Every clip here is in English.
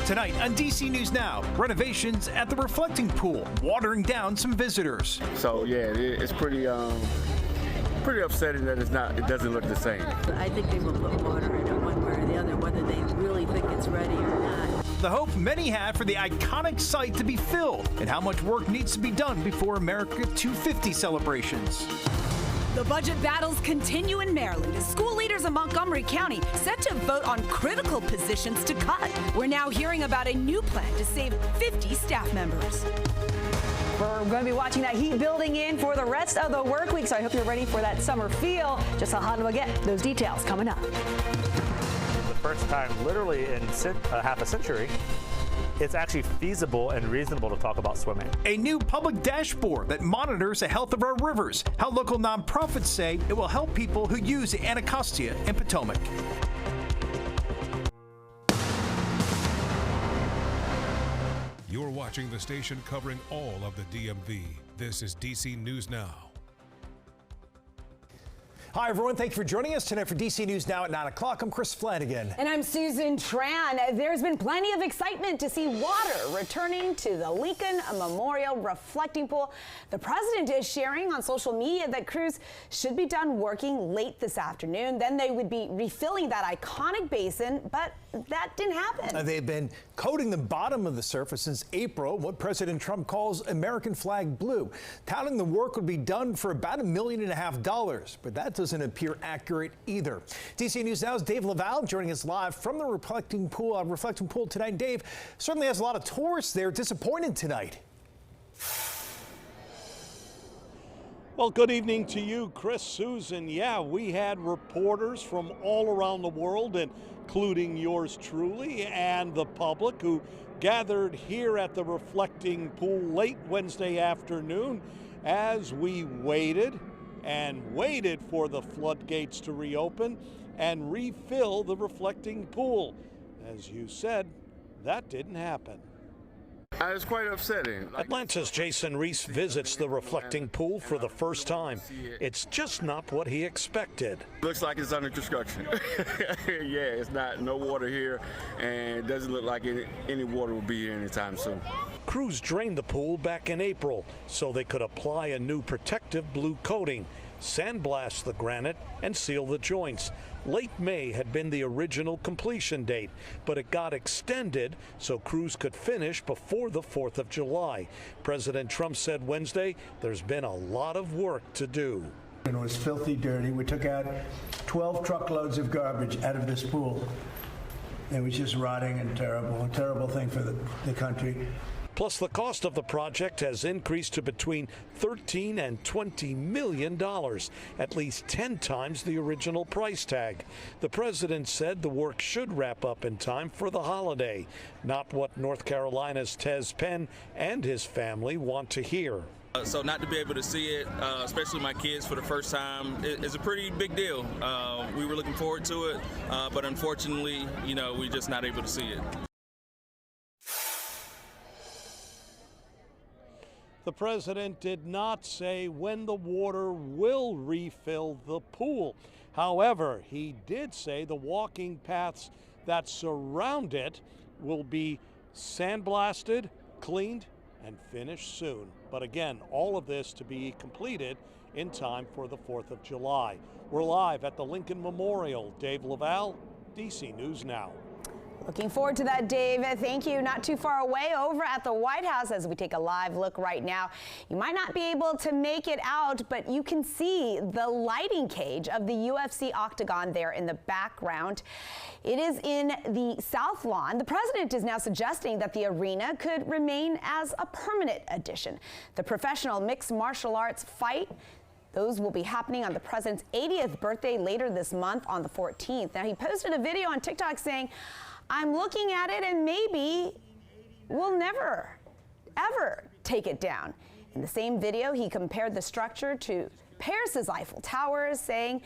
Tonight on DC News Now, renovations at the Reflecting Pool, watering down some visitors. So yeah, it's pretty upsetting that it doesn't look the same. I think they will put water in it one way or the other, whether they really think it's ready or not. The hope many had for the iconic site to be filled, and how much work needs to be done before America 250 celebrations. The budget battles continue in Maryland as school leaders in Montgomery County set to vote on critical positions to cut. We're now hearing about a new plan to save 50 staff members. We're going to be watching that heat building in for the rest of the work week, so I hope you're ready for that summer feel. Just how hot it'll get. Those details coming up. The first time literally in half a century, it's actually feasible and reasonable to talk about swimming. A new public dashboard that monitors the health of our rivers. How local nonprofits say it will help people who use the Anacostia and Potomac. You're watching the station covering all of the DMV. This is DC News Now. Hi, everyone. Thank you for joining us tonight for DC News Now at 9 o'clock. I'm Chris Flanagan. And I'm Susan Tran. There's been plenty of excitement to see water returning to the Lincoln Memorial Reflecting Pool. The president is sharing on social media that crews should be done working late this afternoon. Then they would be refilling that iconic basin, but that didn't happen. They've been coating the bottom of the surface since April, what President Trump calls American flag blue. Touting the work would be done for about $1.5 million, but that doesn't appear accurate either. DC News Now's Dave Laval joining us live from the Reflecting Pool tonight. Dave, certainly has a lot of tourists there disappointed tonight. Well, good evening to you, Chris, Susan. Yeah, we had reporters from all around the world, including yours truly and the public, who gathered here at the Reflecting Pool late Wednesday afternoon as we waited and waited for the floodgates to reopen and refill the Reflecting Pool. As you said, that didn't happen. It's quite upsetting. Atlanta's Jason Reese visits the Reflecting Pool for the first time. It's just not what he expected. Looks like it's under construction. Yeah, it's no water here, and it doesn't look like any water will be here anytime soon. Crews drained the pool back in April so they could apply a new protective blue coating, sandblast the granite, and seal the joints. Late May had been the original completion date, but it got extended so crews could finish before the 4th of July. President Trump said Wednesday there's been a lot of work to do. It was filthy dirty. We took out 12 truckloads of garbage out of this pool. It was just rotting and terrible, a terrible thing for the country. Plus, the cost of the project has increased to between $13 and $20 million, at least 10 times the original price tag. The president said the work should wrap up in time for the holiday, not what North Carolina's Tez Penn and his family want to hear. So not to be able to see it, especially my kids for the first time, is a pretty big deal. We were looking forward to it, but unfortunately, we're just not able to see it. The president did not say when the water will refill the pool. However, he did say the walking paths that surround it will be sandblasted, cleaned, and finished soon. But again, all of this to be completed in time for the 4th of July. We're live at the Lincoln Memorial. Dave Laval, DC News Now. Looking forward to that, Dave. Thank you. Not too far away over at the White House as we take a live look right now. You might not be able to make it out, but you can see the lighting cage of the UFC octagon there in the background. It is in the South Lawn. The president is now suggesting that the arena could remain as a permanent addition. The professional mixed martial arts fight, those will be happening on the president's 80th birthday later this month on the 14th. Now, he posted a video on TikTok saying, "I'm looking at it and maybe we'll never, ever take it down." In the same video, he compared the structure to Paris's Eiffel Tower, saying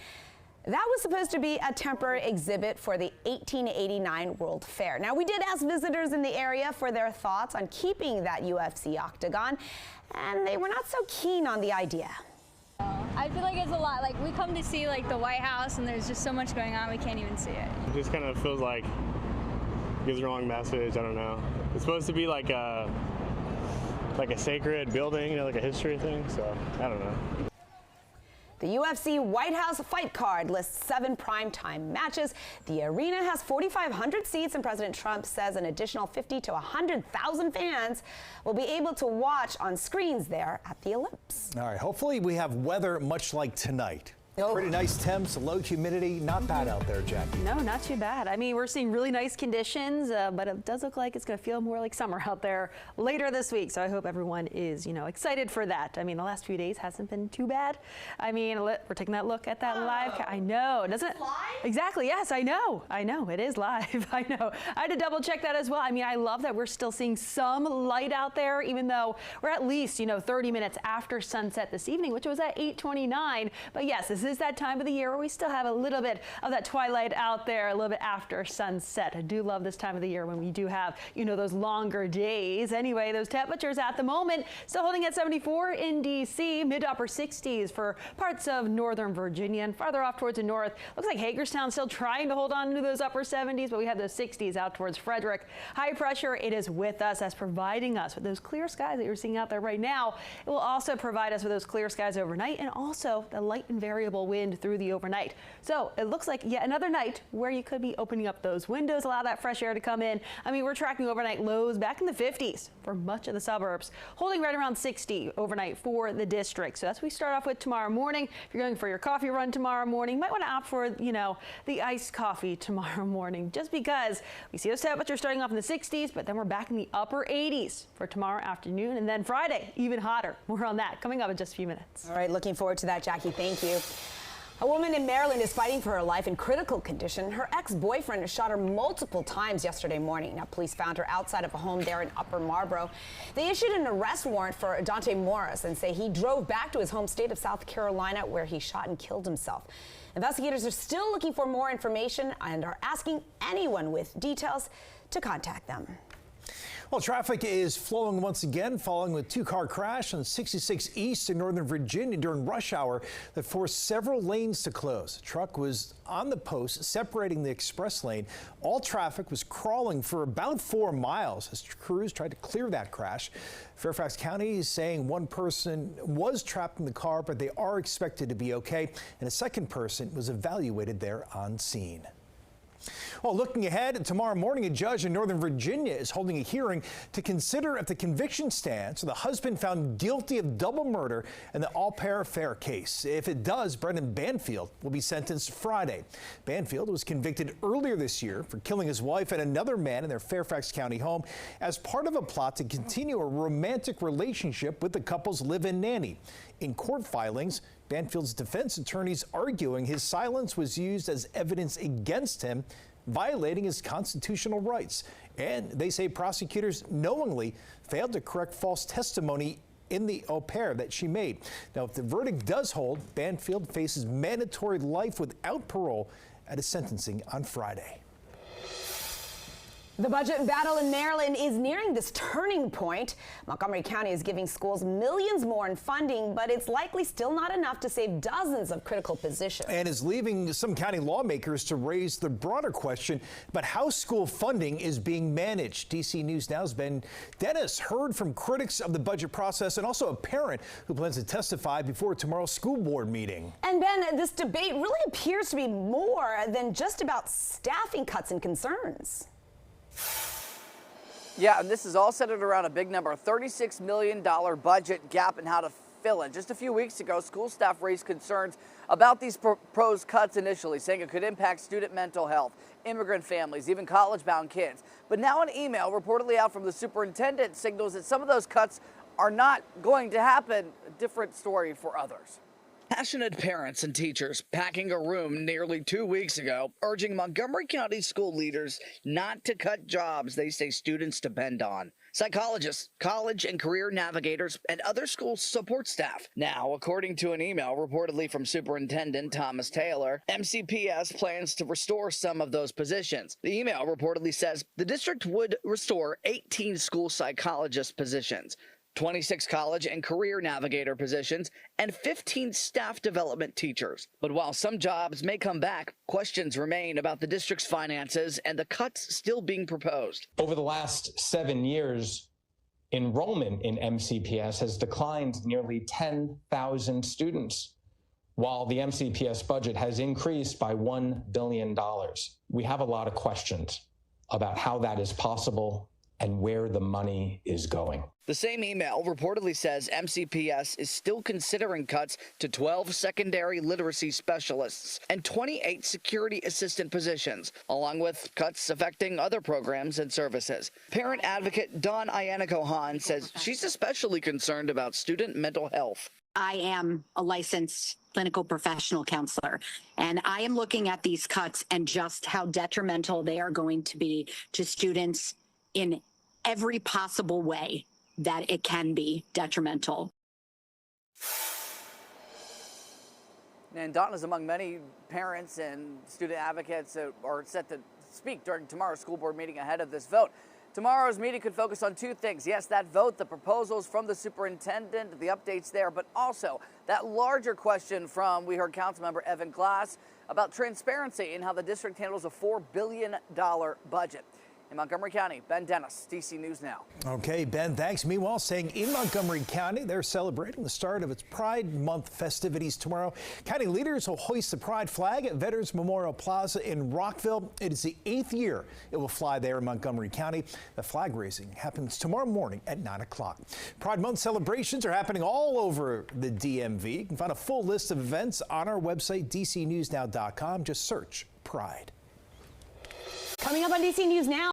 that was supposed to be a temporary exhibit for the 1889 World Fair. Now, we did ask visitors in the area for their thoughts on keeping that UFC octagon, and they were not so keen on the idea. I feel like it's a lot. Like, we come to see, like, the White House, and there's just so much going on, we can't even see it. It just kind of feels like gives the wrong message. I don't know. It's supposed to be like a sacred building, you know, like a history thing. So I don't know. The UFC White House fight card lists 7 primetime matches. The arena has 4,500 seats, and President Trump says an additional 50 to 100,000 fans will be able to watch on screens there at the Ellipse. All right, hopefully we have weather much like tonight. Pretty nice temps, low humidity, not bad out there, Jackie. No, not too bad. I mean, we're seeing really nice conditions, but it does look like it's going to feel more like summer out there later this week. So I hope everyone is, excited for that. I mean, the last few days hasn't been too bad. I mean, we're taking that look at that live. I know, doesn't it? Live? Exactly. Yes, I know. It is live. I know. I had to double check that as well. I mean, I love that we're still seeing some light out there, even though we're at least, 30 minutes after sunset this evening, which was at 8:29. But yes, this is that time of the year where we still have a little bit of that twilight out there, a little bit after sunset. I do love this time of the year when we do have, those longer days. Anyway, those temperatures at the moment still holding at 74 in D.C., mid to upper 60s for parts of northern Virginia, and farther off towards the north. Looks like Hagerstown still trying to hold on to those upper 70s, but we have those 60s out towards Frederick. High pressure, it is with us, as providing us with those clear skies that you're seeing out there right now. It will also provide us with those clear skies overnight, and also the light and variable wind through the overnight. So it looks like yet another night where you could be opening up those windows, allow that fresh air to come in. I mean, we're tracking overnight lows back in the 50s for much of the suburbs, holding right around 60 overnight for the district. So that's what we start off with tomorrow morning. If you're going for your coffee run tomorrow morning, you might want to opt for, the iced coffee tomorrow morning, just because we see those temperatures starting off in the 60s, but then we're back in the upper 80s for tomorrow afternoon, and then Friday, even hotter. More on that coming up in just a few minutes. All right, looking forward to that, Jackie. Thank you. A woman in Maryland is fighting for her life in critical condition. Her ex-boyfriend shot her multiple times yesterday morning. Now, police found her outside of a home there in Upper Marlboro. They issued an arrest warrant for Dante Morris and say he drove back to his home state of South Carolina, where he shot and killed himself. Investigators are still looking for more information and are asking anyone with details to contact them. Well, traffic is flowing once again following a 2-car crash on 66 East in Northern Virginia during rush hour that forced several lanes to close. The truck was on the post separating the express lane. All traffic was crawling for about 4 miles as crews tried to clear that crash. Fairfax County is saying one person was trapped in the car, but they are expected to be okay, and a second person was evaluated there on scene. Well, looking ahead, tomorrow morning, a judge in Northern Virginia is holding a hearing to consider if the conviction stands for the husband found guilty of double murder in the Au Pair Affair case. If it does, Brendan Banfield will be sentenced Friday. Banfield was convicted earlier this year for killing his wife and another man in their Fairfax County home as part of a plot to continue a romantic relationship with the couple's live-in nanny. In court filings, Banfield's defense attorneys arguing his silence was used as evidence against him, violating his constitutional rights. And they say prosecutors knowingly failed to correct false testimony in the au pair that she made. Now, if the verdict does hold, Banfield faces mandatory life without parole at his sentencing on Friday. The budget battle in Maryland is nearing this turning point. Montgomery County is giving schools millions more in funding, but it's likely still not enough to save dozens of critical positions. And is leaving some county lawmakers to raise the broader question about how school funding is being managed. DC News Now's Ben Dennis heard from critics of the budget process and also a parent who plans to testify before tomorrow's school board meeting. And Ben, this debate really appears to be more than just about staffing cuts and concerns. Yeah, and this is all centered around a big number, a $36 million budget gap and how to fill it. Just a few weeks ago, school staff raised concerns about these proposed cuts initially, saying it could impact student mental health, immigrant families, even college-bound kids. But now an email reportedly out from the superintendent signals that some of those cuts are not going to happen. A different story for others. Passionate parents and teachers packing a room nearly 2 weeks ago, urging Montgomery County school leaders not to cut jobs they say students depend on. Psychologists, college and career navigators, and other school support staff. Now, according to an email reportedly from Superintendent Thomas Taylor, MCPS plans to restore some of those positions. The email reportedly says the district would restore 18 school psychologist positions. 26 college and career navigator positions, and 15 staff development teachers. But while some jobs may come back, questions remain about the district's finances and the cuts still being proposed. Over the last 7 years, enrollment in MCPS has declined nearly 10,000 students, while the MCPS budget has increased by $1 billion. We have a lot of questions about how that is possible and where the money is going. The same email reportedly says MCPS is still considering cuts to 12 secondary literacy specialists and 28 security assistant positions, along with cuts affecting other programs and services. Parent advocate Dawn Iannico-Hahn says she's especially concerned about student mental health. I am a licensed clinical professional counselor, and I am looking at these cuts and just how detrimental they are going to be to students in every possible way that it can be detrimental. And Dawn is among many parents and student advocates that are set to speak during tomorrow's school board meeting ahead of this vote. Tomorrow's meeting could focus on two things. Yes, that vote, the proposals from the superintendent, the updates there, but also that larger question from, we heard Councilmember Evan Glass, about transparency in how the district handles a $4 billion budget. In Montgomery County, Ben Dennis, DC News Now. Okay, Ben, thanks. Meanwhile, staying in Montgomery County, they're celebrating the start of its Pride Month festivities tomorrow. County leaders will hoist the Pride flag at Veterans Memorial Plaza in Rockville. It is the 8th year it will fly there in Montgomery County. The flag raising happens tomorrow morning at 9 o'clock. Pride Month celebrations are happening all over the DMV. You can find a full list of events on our website, dcnewsnow.com. Just search Pride. Coming up on DC News Now.